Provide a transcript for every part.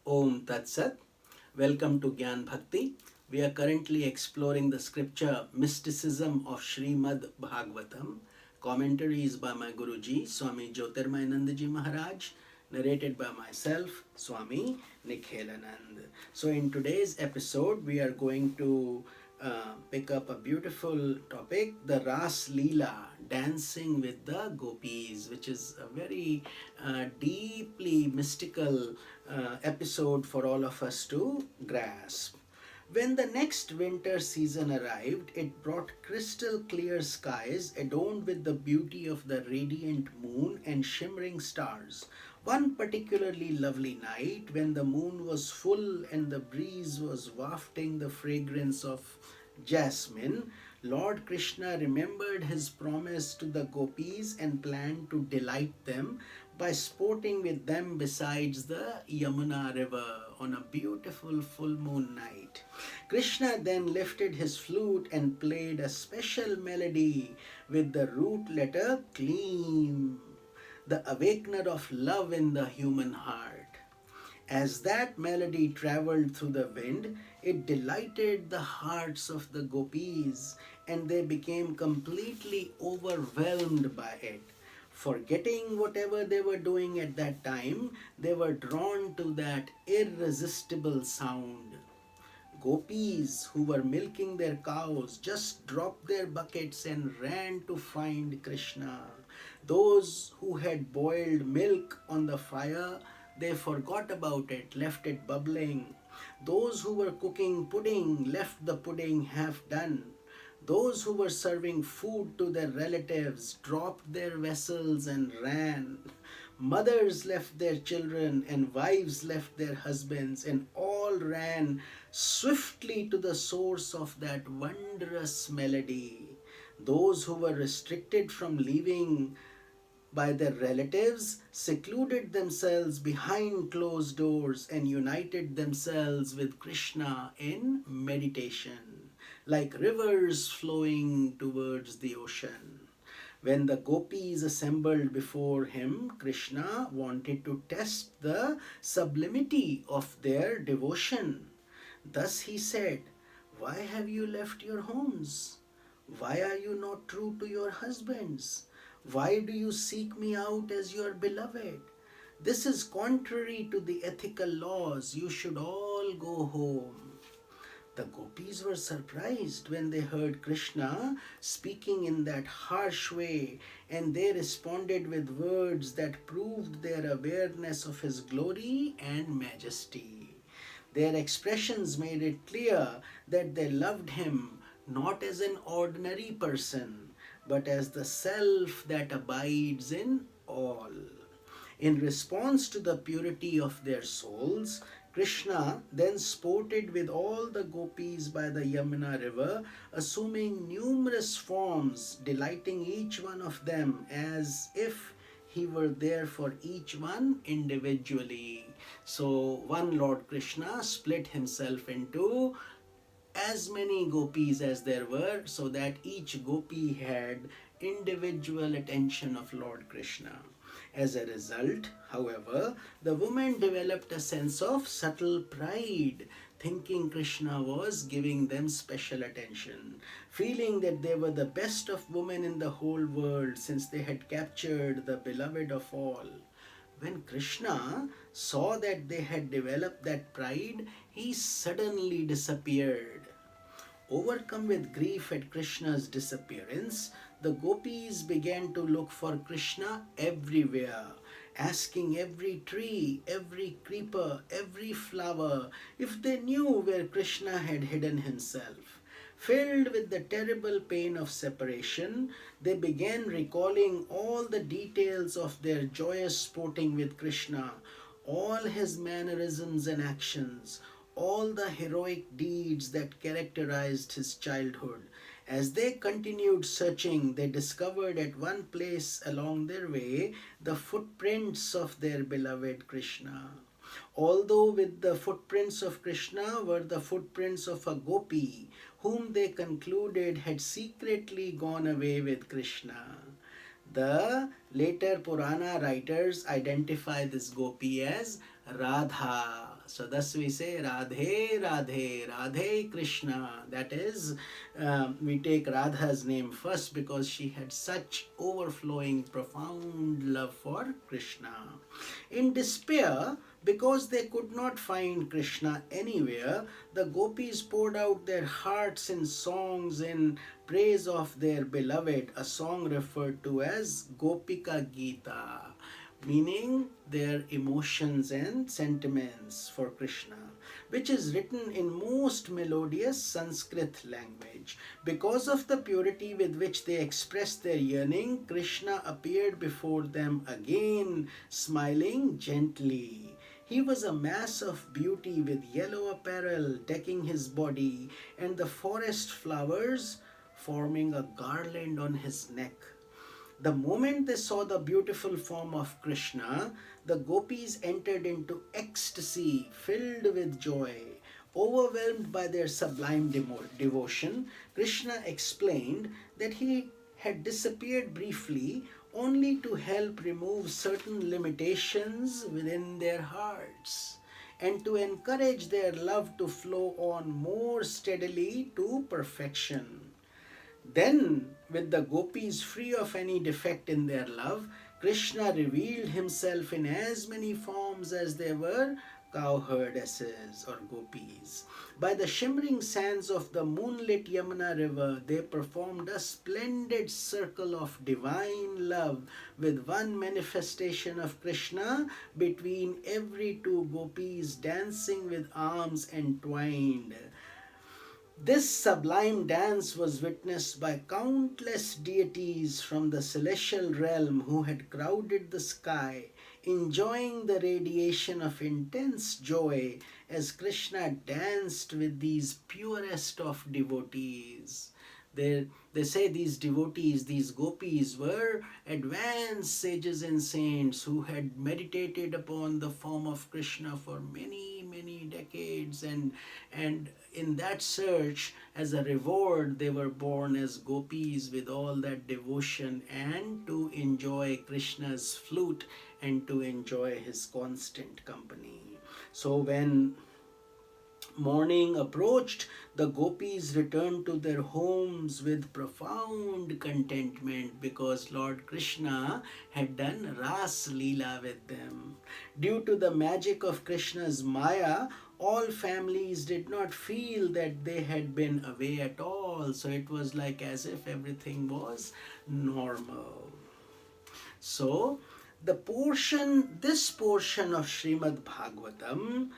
Om Tat Sat. Welcome to Gyan Bhakti. We are currently exploring the scripture Mysticism of Srimad Bhagavatam. Commentaries by my Guruji, Swami Jyotirmayananda ji Maharaj, narrated by myself, Swami Nikhilanand. So, in today's episode, we are going to pick up a beautiful topic, the Ras Leela, dancing with the gopis, which is a very deeply mystical episode for all of us to grasp. When the next winter season arrived, it brought crystal clear skies adorned with the beauty of the radiant moon and shimmering stars. One particularly lovely night, when the moon was full and the breeze was wafting the fragrance of jasmine, Lord Krishna remembered his promise to the gopis and planned to delight them by sporting with them besides the Yamuna river on a beautiful full moon night. Krishna then lifted his flute and played a special melody with the root letter Kleem, the awakener of love in the human heart. As that melody traveled through the wind, it delighted the hearts of the gopis and they became completely overwhelmed by it. Forgetting whatever they were doing at that time, they were drawn to that irresistible sound. Gopis who were milking their cows just dropped their buckets and ran to find Krishna. Those who had boiled milk on the fire, they forgot about it, left it bubbling. Those who were cooking pudding left the pudding half done. Those who were serving food to their relatives dropped their vessels and ran. Mothers left their children and wives left their husbands and all ran swiftly to the source of that wondrous melody. Those who were restricted from leaving by their relatives secluded themselves behind closed doors and united themselves with Krishna in meditation, like rivers flowing towards the ocean. When the gopis assembled before him, Krishna wanted to test the sublimity of their devotion. Thus he said, "Why have you left your homes? Why are you not true to your husbands? Why do you seek me out as your beloved? This is contrary to the ethical laws. You should all go home." The gopis were surprised when they heard Krishna speaking in that harsh way, and they responded with words that proved their awareness of his glory and majesty. Their expressions made it clear that they loved him not as an ordinary person, but as the self that abides in all. In response to the purity of their souls, Krishna then sported with all the gopis by the Yamuna river, assuming numerous forms, delighting each one of them as if he were there for each one individually. So, one Lord Krishna split himself into as many gopis as there were, so that each gopi had individual attention of Lord Krishna. As a result, however, the woman developed a sense of subtle pride, thinking Krishna was giving them special attention, feeling that they were the best of women in the whole world since they had captured the beloved of all. When Krishna saw that they had developed that pride, he suddenly disappeared. Overcome with grief at Krishna's disappearance, the gopis began to look for Krishna everywhere, asking every tree, every creeper, every flower if they knew where Krishna had hidden himself. Filled with the terrible pain of separation, they began recalling all the details of their joyous sporting with Krishna, all his mannerisms and actions, all the heroic deeds that characterized his childhood. As they continued searching, they discovered at one place along their way the footprints of their beloved Krishna. Although with the footprints of Krishna were the footprints of a gopi, whom they concluded had secretly gone away with Krishna. The later Purana writers identify this gopi as Radha. So thus we say Radhe, Radhe, Radhe Krishna. That is, we take Radha's name first because she had such overflowing, profound love for Krishna. In despair, because they could not find Krishna anywhere, the gopis poured out their hearts in songs in praise of their beloved, a song referred to as Gopika Gita, meaning their emotions and sentiments for Krishna, which is written in most melodious Sanskrit language. Because of the purity with which they expressed their yearning, Krishna appeared before them again, smiling gently. He was a mass of beauty with yellow apparel decking his body and the forest flowers forming a garland on his neck. The moment they saw the beautiful form of Krishna, the gopis entered into ecstasy, filled with joy. Overwhelmed by their sublime devotion, Krishna explained that he had disappeared briefly only to help remove certain limitations within their hearts and to encourage their love to flow on more steadily to perfection. Then, with the gopis free of any defect in their love, Krishna revealed himself in as many forms as there were cowherdesses or gopis. By the shimmering sands of the moonlit Yamuna river, they performed a splendid circle of divine love with one manifestation of Krishna between every two gopis dancing with arms entwined. This sublime dance was witnessed by countless deities from the celestial realm who had crowded the sky, enjoying the radiation of intense joy as Krishna danced with these purest of devotees. They say these devotees, these gopis, were advanced sages and saints who had meditated upon the form of Krishna for many, many decades, and in that search, as a reward, they were born as gopis with all that devotion and to enjoy Krishna's flute and to enjoy his constant company. So when morning approached, the gopis returned to their homes with profound contentment because Lord Krishna had done Ras Leela with them. Due to the magic of Krishna's Maya, all families did not feel that they had been away at all. So it was like as if everything was normal. So this portion of Srimad Bhagavatam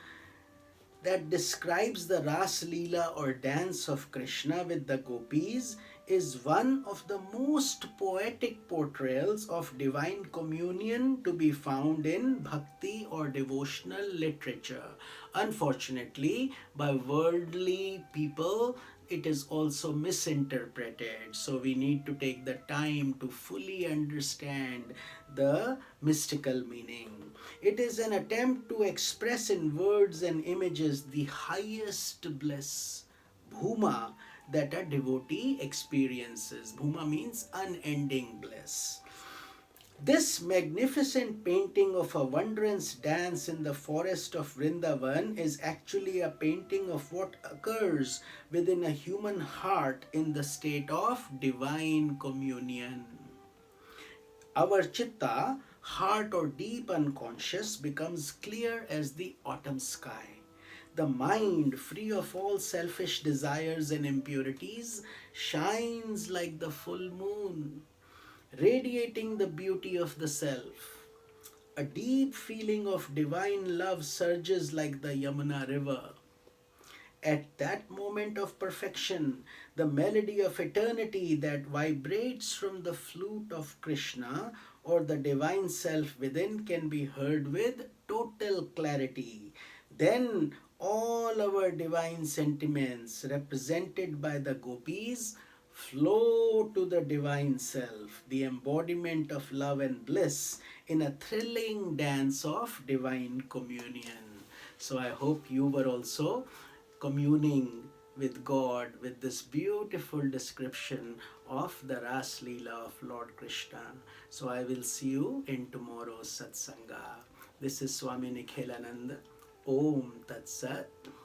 that describes the Ras Leela or dance of Krishna with the gopis is one of the most poetic portrayals of divine communion to be found in bhakti or devotional literature. Unfortunately, by worldly people, it is also misinterpreted. So we need to take the time to fully understand the mystical meaning. It is an attempt to express in words and images the highest bliss, bhuma, that a devotee experiences. Bhuma means unending bliss. This magnificent painting of a wondrous dance in the forest of Vrindavana is actually a painting of what occurs within a human heart in the state of divine communion. Our chitta, heart or deep unconscious, becomes clear as the autumn sky. The mind, free of all selfish desires and impurities, shines like the full moon, radiating the beauty of the self. A deep feeling of divine love surges like the Yamuna river. At that moment of perfection, the melody of eternity that vibrates from the flute of Krishna or the divine self within can be heard with total clarity. Then all our divine sentiments represented by the gopis flow to the divine self, the embodiment of love and bliss in a thrilling dance of divine communion. So I hope you were also communing with God with this beautiful description of the Ras Leela of Lord Krishna. So I will see you in tomorrow's Satsanga. This is Swami Nikhilananda. Om Tat Sat.